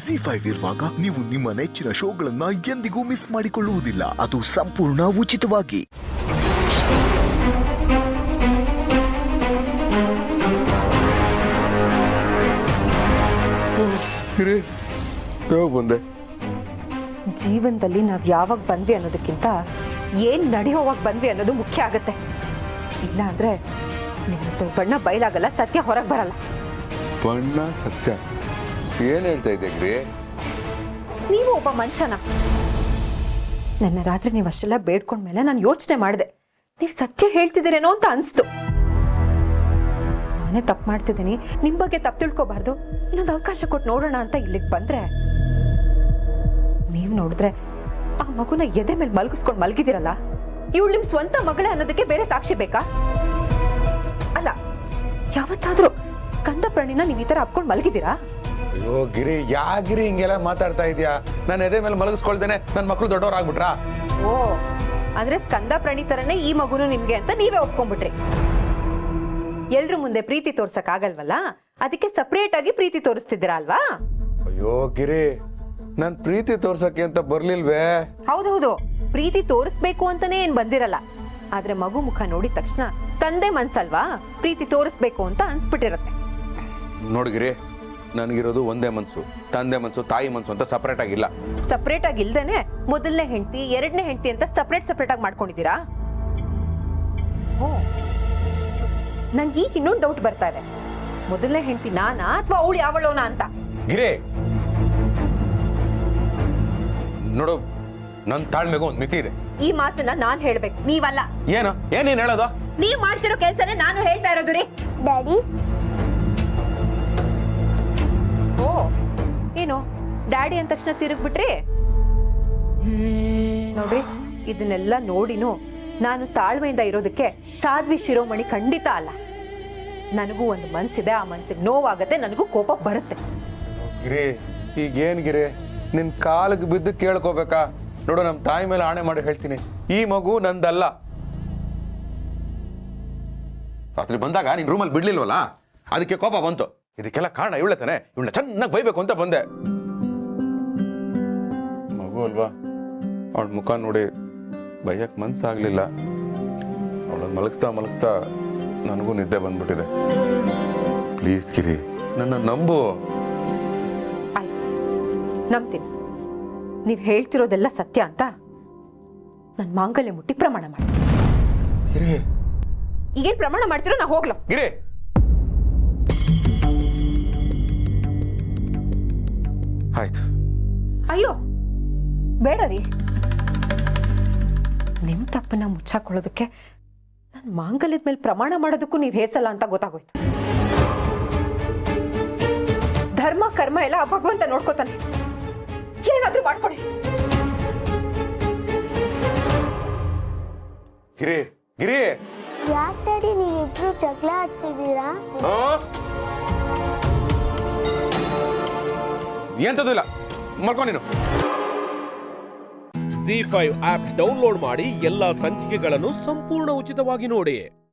ಜಿ5 ಇರುವಾಗ ನೀವು ನಿಮ್ಮ ನೆಚ್ಚಿನ ಶೋಗಳನ್ನ ಎಂದಿಗೂ ಮಿಸ್ ಮಾಡಿಕೊಳ್ಳುವುದಿಲ್ಲ. ಅದು ಸಂಪೂರ್ಣ ಉಚಿತವಾಗಿ. ಬಂದೆ ಜೀವನದಲ್ಲಿ ನಾವ್ ಯಾವಾಗ ಬಂದ್ವಿ ಅನ್ನೋದಕ್ಕಿಂತ ಏನ್ ನಡೆಯೋವಾಗ ಬಂದ್ವಿ ಅನ್ನೋದು ಮುಖ್ಯ ಆಗತ್ತೆ. ಇಲ್ಲ ಅಂದ್ರೆ ನಿಮ್ಮ ಬಣ್ಣ ಬಯಲಾಗಲ್ಲ, ಸತ್ಯ ಹೊರಗೆ ಬರಲ್ಲ. ಬಣ್ಣ ಸತ್ಯ ಏನ್ ಹೇಳ್ತಾ ಇದ್ದೀರಿ? ನೀವು ಒಬ್ಬ ಮನುಷ್ಯನ. ನನ್ನ ರಾತ್ರಿ ನೀವು ಅಷ್ಟೆಲ್ಲ ಬೇಡ್ಕೊಂಡ್ಮೇಲೆ ನಾನು ಯೋಚನೆ ಮಾಡಿದೆ, ನೀವು ಸತ್ಯ ಹೇಳ್ತಿದ್ದೀರೇನೋ ಅಂತ ಅನ್ಸ್ತು. ನಾನೇ ತಪ್ಪು ಮಾಡ್ತಿದ್ದೀನಿ, ನಿಮ್ ಬಗ್ಗೆ ತಪ್ಪು ತಿಳ್ಕೊಬಾರ್ದು, ಇನ್ನೊಂದು ಅವಕಾಶ ಕೊಟ್ಟು ನೋಡೋಣ ಅಂತ ಇಲ್ಲಿಗೆ ಬಂದ್ರೆ ನೀವು ನೋಡಿದ್ರೆ ಆ ಮಗುನ ಎದೆ ಮೇಲೆ ಮಲಗಿಸ್ಕೊಂಡು ಮಲಗಿದಿರಲ್ಲ, ಇವಳು ನಿಮ್ ಸ್ವಂತ ಮಗಳೇ ಅನ್ನೋದಕ್ಕೆ ಬೇರೆ ಸಾಕ್ಷಿ ಬೇಕಾ? ಅಲ್ಲ, ಯಾವತ್ತಾದ್ರೂ ಕಂದ ಪ್ರಾಣಿನ ನೀವ್ ಈ ತರ ಅಪ್ಕೊಂಡು ಮಲಗಿದ್ದೀರಾ? ಅಯ್ಯೋ ಗಿರಿ, ಯಾ ಗಿರಿ ಹಿಂಗೆಲ್ಲ ಮಾತಾಡ್ತಾ ಇದೀಯಾ? ನಾನು ಎದೆ ಮೇಲೆ ಮಲಗಿಸ್ಕೊಳ್ತೇನೆ, ನನ್ನ ಮಕ್ಕಳು ದೊಡ್ಡವರಾಗ್ಬಿಟ್ರಾ? ಓ, ಅಂದ್ರೆ ಸ್ಕಂದ ಪ್ರಾಣಿ ತರನೇ ಈ ಮಗುನು ನಿಮ್ಗೆ ಅಂತ ನೀವೇ ಒಪ್ಕೊಂಡ್ಬಿಟ್ರಿ. ಎಲ್ರ ಮುಂದೆ ಪ್ರೀತಿ ತೋರ್ಸಕ್ ಆಗಲ್ವಲ್ಲ, ಅದಕ್ಕೆ ಸಪರೇಟ್ ಆಗಿ ಪ್ರೀತಿ ತೋರಿಸ್ತಿದ್ದೀರಾ ಅಲ್ವಾ? ಅಯ್ಯೋ ಗಿರಿ, ನಾನ್ ಪ್ರೀತಿ ತೋರ್ಸಕ್ಕೆ ಅಂತ ಬರ್ಲಿಲ್ವೇ? ಹೌದೌದು, ಪ್ರೀತಿ ತೋರಿಸ್ಬೇಕು ಅಂತಾನೆ ಏನ್ ಬಂದಿರಲ್ಲ. ಆದ್ರೆ ಮಗು ಮುಖ ನೋಡಿದ ತಕ್ಷಣ ತಂದೆ ಮನ್ಸಲ್ವಾ, ಪ್ರೀತಿ ತೋರಿಸ್ಬೇಕು ಅಂತ ಅನ್ಸ್ಬಿಟ್ಟಿರತ್ತೆ. ನೋಡ್ಗಿರಿ, ನನಗಿರೋದು ಒಂದೇ ಮನ್ಸು, ತಂದೆ ಮನ್ಸು ತಾಯಿ ಮನ್ಸು ಅಂತ ಸಪರೇಟ್ ಆಗಿಲ್ಲ. ಸಪರೇಟ್ ಆಗಿ ಇಲ್ದೇನೆ ಮೊದಲನೇ ಹೆಂಡತಿ ಎರಡನೇ ಹೆಂಡತಿ ಅಂತ ಸಪರೇಟ್ ಆಗಿ ಮಾಡ್ಕೊಂಡಿದ್ದೀರಾ? ನಂಗೆ ಈಗ ಇನ್ನೊಂದು ಡೌಟ್ ಬರ್ತಾ ಇದೆ, ಮೊದಲನೇ ಹೆಂಡತಿ ನಾನಾ ಅಥವಾ ಅವಳು ಯಾವಳೋನಾ ಅಂತ. ಗಿರಿ ನೋಡು, ನನ್ ತಾಳ್ಮೆಗೂ ಒಂದ್ ಮಿತಿ ಇದೆ. ಈ ಮಾತನ್ನ ನಾನ್ ಹೇಳ್ಬೇಕು, ನೀವಲ್ಲ. ಏನೇನ್ ಹೇಳೋದು? ನೀವ್ ಮಾಡ್ತಿರೋ ಕೆಲ್ಸನೇ ನಾನು ಹೇಳ್ತಾ ಇರೋದು ರೀ. ಡ್ಯಾಡಿ, ಓ, ಏನು ಡ್ಯಾಡಿ ಅಂದ ತಕ್ಷಣ ತಿರುಗ್ಬಿಟ್ರಿ? ನೋಡ್ರಿ, ಇದನ್ನೆಲ್ಲ ನೋಡಿನೂ ನಾನು ತಾಳ್ಮೆಯಿಂದ ಇರೋದಕ್ಕೆ ಸಾಧ್ವಿ ಶಿರೋಮಣಿ ಖಂಡಿತ ಅಲ್ಲ. ನನಗೂ ಒಂದು ಮನ್ಸಿದೆ, ಆ ಮನ್ಸಿಗೆ ನೋವಾಗತ್ತೆ, ನನಗೂ ಕೋಪ ಬರುತ್ತೆ. ಗಿರಿ, ಈಗ ಏನ್ ಗಿರಿ, ನಿನ್ ಕಾಲಿಗೆ ಬಿದ್ದು ಕೇಳ್ಕೋಬೇಕಾ? ನೋಡು, ನಮ್ ತಾಯಿ ಮೇಲೆ ಆಣೆ ಮಾಡಿ ಹೇಳ್ತೀನಿ, ಈ ಮಗು ನಂದಲ್ಲ. ರಾತ್ರಿ ಬಂದಾಗ ನಿನ್ ರೂಮಲ್ಲಿ ಬಿಡ್ಲಿಲ್ವಲ್ಲ, ಅದಕ್ಕೆ ಕೋಪ ಬಂತು. ಇದಕ್ಕೆಲ್ಲ ಕಾರಣ ಇವಳೆ ತಾನೆ, ಇವಳನ್ನ ಚೆನ್ನಾಗಿ ಬೈಬೇಕು ಅಂತ ಬಂದೆ. ಮಗು ಅಲ್ವಾ, ಅವಳ ಮುಖ ನೋಡಿ ಬೈಯಕ್ ಮನ್ಸಾಗ್ಲಿಲ್ಲ. ಅವಳನ್ನ ಮಲಗಿಸ್ತಾ ನನಗೂ ನಿದ್ದೆ ಬಂದ್ಬಿಟ್ಟಿದೆ. ಪ್ಲೀಸ್ ಗಿರಿ, ನನ್ನ ನಂಬು. ಆಯ್ತು, ನಂಬ್ತೀನಿ. ನೀವ್ ಹೇಳ್ತಿರೋದೆಲ್ಲ ಸತ್ಯ ಅಂತ ನನ್ ಮಾಂಗಲ್ಯ ಮುಟ್ಟಿ ಪ್ರಮಾಣ ಮಾಡಿ. ಗಿರಿ, ಈಗೇನ್ ಪ್ರಮಾಣ ಮಾಡ್ತಿರೋ? ನಾ ಹೋಗ್ಲೋ? ಗಿರಿ, ಆಯ್ತು. ಅಯ್ಯೋ ಬೇಡ ರೀ, ನಿಮ್ ತಪ್ಪನ್ನ ಮುಚ್ಚಾಕೊಳ್ಳೋದಕ್ಕೆ ನನ್ ಮಾಂಗಲ್ಯದ ಮೇಲೆ ಪ್ರಮಾಣ ಮಾಡೋದಕ್ಕೂ ನೀವ್ ಹೇಸಲ್ಲ ಅಂತ ಗೊತ್ತಾಗೋಯ್ತು. ಧರ್ಮ ಕರ್ಮ ಎಲ್ಲ ಆ ಭಗವಂತ ನೋಡ್ಕೋತಾನೆ, ಏನಾದ್ರೂ ಮಾಡ್ಕೊಡಿ. ಗಿರಿ, ಗಿರಿ, ಯಾಕೆ ಡ್ಯಾಡಿ ನೀವಿಬ್ರು ಜಗಳ ಆಡ್ತಿದ್ದೀರಾ? ಎಂತದೂ ಇಲ್ಲ, ಮಲ್ಕೊ ನೀನು. ಜಿ5 ಆಪ್ ಡೌನ್ಲೋಡ್ ಮಾಡಿ ಎಲ್ಲಾ ಸಂಚಿಕೆಗಳನ್ನು ಸಂಪೂರ್ಣ ಉಚಿತವಾಗಿ ನೋಡಿ.